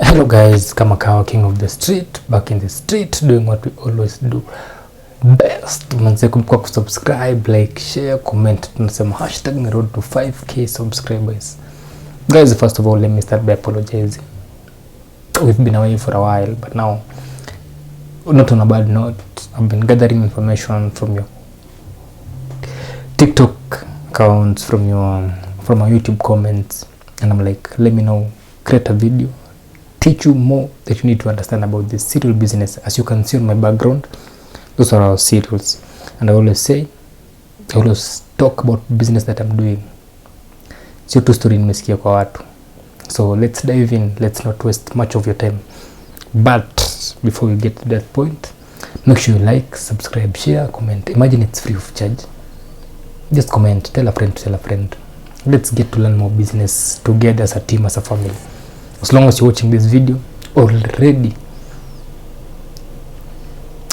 Hello guys, kama kawa, king of the street, back in the street, doing what we always do best. Manze, kumbuka kusubscribe, like, share, comment. Tunasema hashtag na road to 5k subscribers. Guys, first of all, let me start by apologizing. We've been away for a while, but now, not on a bad note, I've been gathering information from your TikTok accounts, from my YouTube comments, and I'm like, let me know, create a video, teach you more that you need to understand about this cereal business. As you can see on my background, those are our cereals, and I always talk about business that I'm doing. Sio tu story nimesikia kwa watu. So let's dive in. Let's not waste much of your time. But before we get to that point, make sure you like, subscribe, share, comment. Imagine it's free of charge. Just comment, tell a friend. Let's get to learn more business together as a team, as a family. As long as you're watching this video, already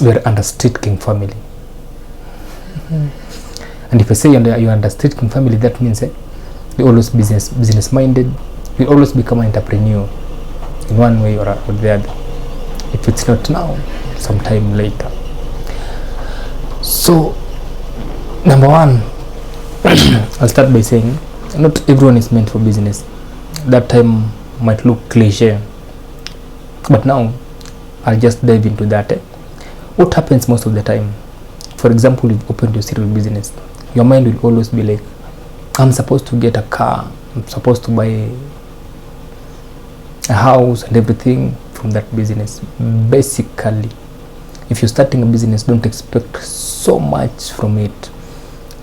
we're under Street King family. And if I say you're under Street King family, that means you're always business minded. You always become an entrepreneur in one way or the other. If it's not now, sometime later. So, number one, I'll start by saying not everyone is meant for business. That time might look cliche, but now I'll just dive into that. What happens most of the time? For example, you've opened your cereal business. Your mind will always be like, I'm supposed to get a car, I'm supposed to buy a house and everything from that business. Basically, if you're starting a business, don't expect so much from it.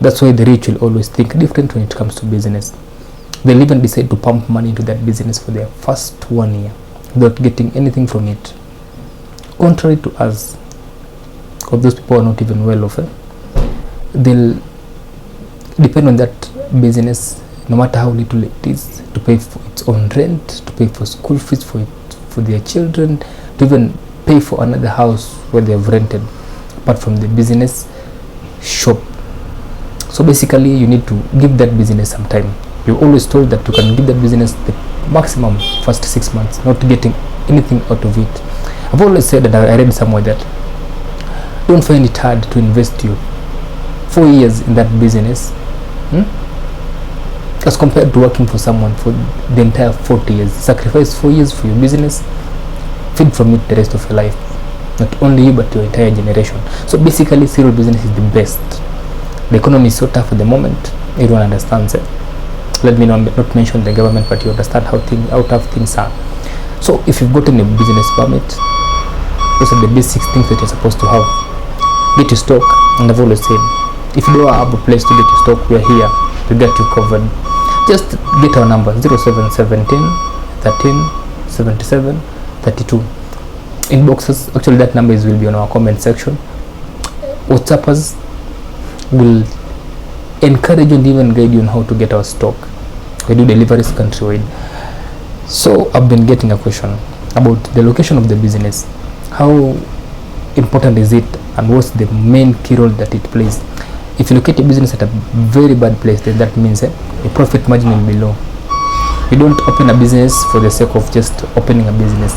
That's why the rich will always think different when it comes to business. They'll even decide to pump money into that business for their first 1 year without getting anything from it. Contrary to us, because those people are not even well off, they'll depend on that business, no matter how little it is, to pay for its own rent, to pay for school fees for their children, to even pay for another house where they have rented, apart from the business shop. So basically, you need to give that business some time. You're always told that you can give that business the maximum first 6 months, not getting anything out of it. I've always said, that I read somewhere, that don't find it hard to invest your 4 years in that business, as compared to working for someone for the entire 40 years. Sacrifice 4 years for your business, feed from it the rest of your life. Not only you, but your entire generation. So basically, cereal business is the best. The economy is so tough at the moment, everyone understands it. Let me not mention the government, but you understand how tough things are. So if you've gotten a business permit, those are the basic things that you're supposed to have. Get your stock, and I've always said, if you don't have a place to get your stock, we're here to get you covered. Just get our number, 0717 13 77 32. Inboxes, actually that number will be on our comment section. WhatsAppers will encourage and even guide you on how to get our stock. We do deliveries countrywide. So I've been getting a question about the location of the business. How important is it, and what's the main key role that it plays? If you locate your business at a very bad place, then that means your profit margin will be low. You don't open a business for the sake of just opening a business,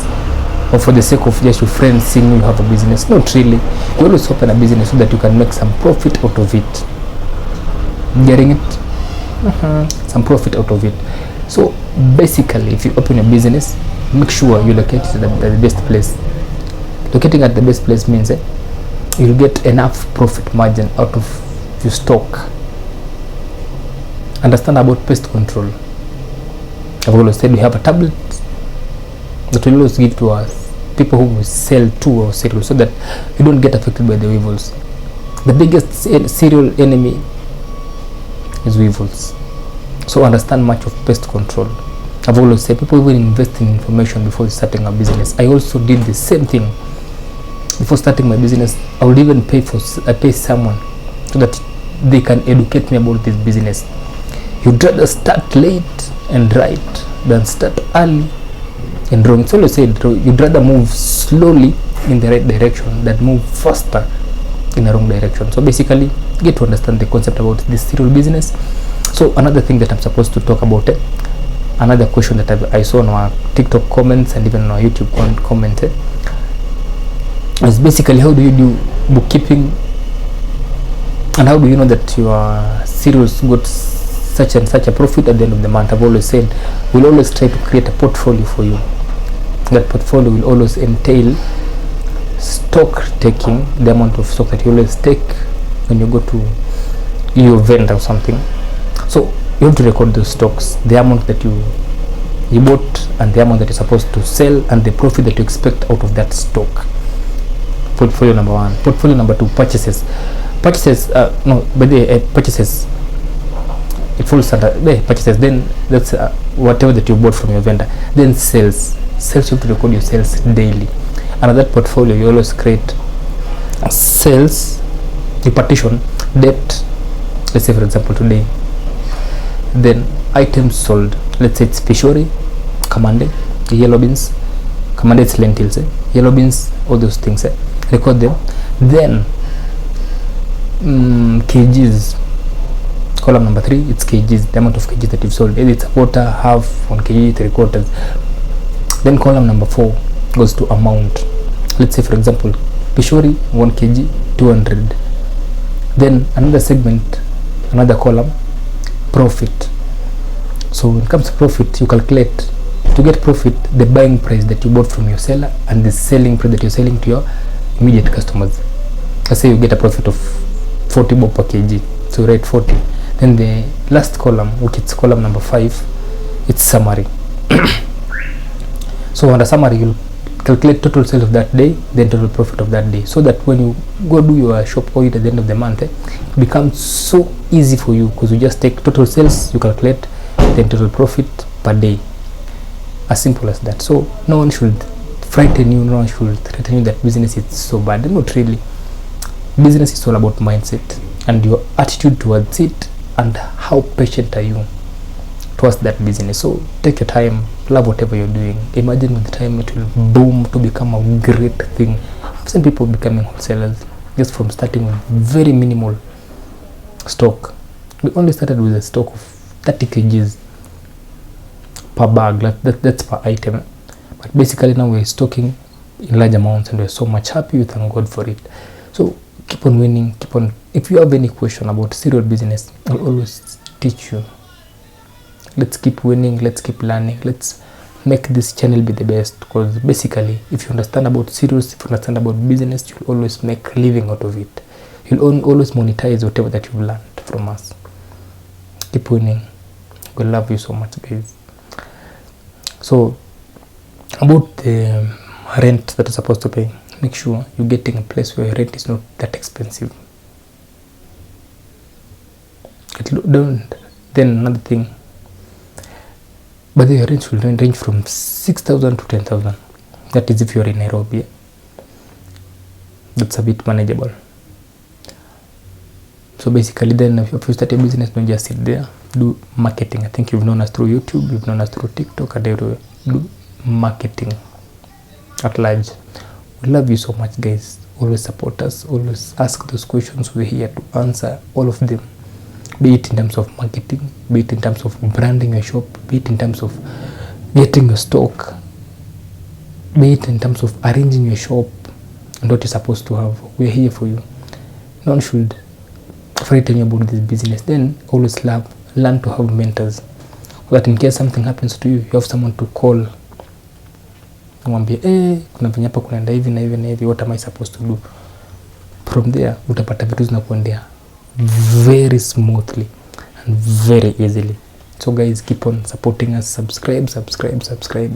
or for the sake of just your friends seeing you have a business. Not really. You always open a business so that you can make some profit out of it. Getting it? Some profit out of it. So basically, if you open a business, make sure you locate it at the best place. Locating at the best place means you'll get enough profit margin out of your stock. Understand about pest control. I've always said we have a tablet that we always give to us people who sell to our cereal, so that you don't get affected by the weevils. The biggest cereal enemy is weevils. So understand much of pest control. I've always said people will invest in information before starting a business. I also did the same thing. Before starting my business, I would even pay someone so that they can educate me about this business. You'd rather start late and right than start early and wrong. So always said, you'd rather move slowly in the right direction than move faster in the wrong direction. So basically, get to understand the concept about this cereal business. So another thing that I'm supposed to talk about, another question that I saw on our TikTok comments and even on our YouTube comment is basically, how do you do bookkeeping, and how do you know that your cereals got such and such a profit at the end of the month? I've always said we'll always try to create a portfolio for you. That portfolio will always entail stock taking, the amount of stock that you always take when you go to your vendor or something. So you have to record those stocks, the amount that you bought and the amount that you're supposed to sell, and the profit that you expect out of that stock. Portfolio number 1. Portfolio number 2, purchases. Purchases, purchases, it falls under purchases. Then that's whatever that you bought from your vendor. Then sales. Sales, you have to record your sales daily. And that portfolio, you always create sales, you partition debt, let's say for example today, then items sold, let's say it's pishori, kamande, yellow beans, kamande it's lentils, yellow beans, all those things, record them. Then kgs, column number 3, it's kgs, the amount of kgs that you've sold, either it's a quarter, half, 1 kg, 3/4. Then column number 4 goes to amount. Let's say for example pishori 1 kg 200. Then another segment, another column, profit. So when it comes to profit, you calculate to get profit the buying price that you bought from your seller and the selling price that you're selling to your immediate customers. Let's say you get a profit of 40 bob per kg, so you write 40. Then the last column, which is column number 5, it's summary. So under summary, you'll calculate total sales of that day, then total profit of that day, so that when you go do your shop audit at the end of the month, it becomes so easy for you, because you just take total sales, you calculate, then total profit per day. As simple as that. So no one should frighten you, no one should threaten you that business is so bad. Not really. Business is all about mindset and your attitude towards it, and how patient are you towards that business. So take your time, love whatever you're doing. Imagine with time it will boom to become a great thing. I've seen people becoming wholesalers just from starting with very minimal stock. We only started with a stock of 30 kgs per bag, that's per item. But basically now we're stocking in large amounts, and we're so much happy. We thank God for it. So keep on winning, keep on. If you have any question about cereal business, I'll always teach you. Let's keep winning, let's keep learning, let's make this channel be the best, because basically if you understand about cereals, if you understand about business, you'll always make a living out of it. You'll always monetize whatever that you've learned from us. Keep winning. We love you so much, guys. So about the rent that you're supposed to pay, make sure you're getting a place where rent is not that expensive. Then another thing, but the rent will range from 6,000 to 10,000. That is if you're in Nairobi. That's a bit manageable. So basically then if you start a business, don't just sit there, do marketing. I think you've known us through YouTube, you've known us through TikTok, and everywhere. Do marketing at large. We love you so much, guys. Always support us, always ask those questions. We're here to answer all of them, be it in terms of marketing, be it in terms of branding your shop, be it in terms of getting your stock, be it in terms of arranging your shop and what you're supposed to have. We're here for you. No one should frighten you about this business. Then always learn to have mentors, so that in case something happens to you, you have someone to call. Mwambie, kuna venye hapa kunaenda hivi na hivi na hivi, what am I supposed to do? From there utapata vitu zinakuendea very smoothly and very easily. So guys, keep on supporting us. Subscribe.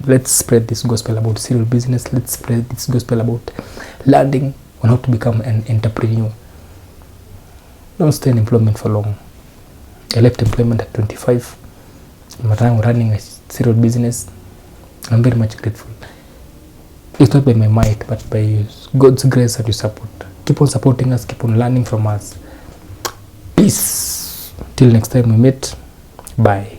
Let's spread this gospel about cereal business. Let's spread this gospel about learning on how to become an entrepreneur. Don't stay in employment for long. I left employment at 25. I'm running a cereal business. I'm very much grateful. It's not by my might, but by God's grace and your support. Keep on supporting us, keep on learning from us. Peace. Till next time we meet. Bye.